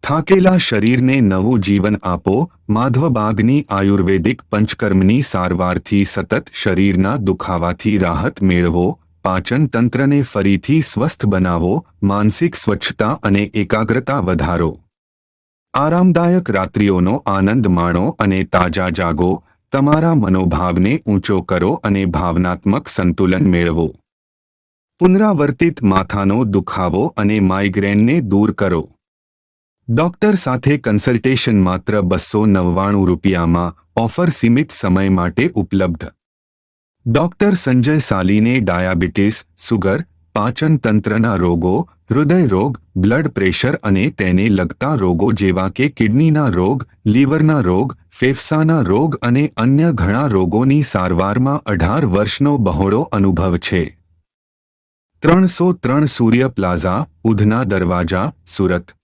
થાકેલા શરીરને નવું જીવન આપો. માધવબાગની આયુર્વેદિક પંચકર્મની સારવારથી સતત શરીરના દુખાવાથી રાહત મેળવો. પાચન તંત્રને ફરીથી સ્વસ્થ બનાવો. માનસિક સ્વચ્છતા અને એકાગ્રતા વધારો. આરામદાયક રાત્રિઓનો આનંદ માણો અને તાજા જાગો. તમારા મનોભાવને ઊંચો કરો અને ભાવનાત્મક સંતુલન મેળવો. પુનરાવર્તિત માથાનો દુખાવો અને માઇગ્રેનને દૂર કરો. ડોક્ટર સાથે કન્સલ્ટેશન માત્ર ₹299. ઓફર સીમિત સમય માટે ઉપલબ્ધ. ડોક્ટર સંજય સાલીને ડાયાબિટીસ, સુગર, પાચન તંત્રના રોગો, હૃદય રોગ, બ્લડ પ્રેશર અને તેને લગતા રોગો જેવા કે કિડનીના રોગ, લીવરના રોગ, ફેફસાના રોગ અને અન્ય ઘણા રોગોની સારવારમાં 18 વર્ષનો બહોળો અનુભવ છે. 303 સૂર્ય પ્લાઝા, ઉધના દરવાજા, સુરત.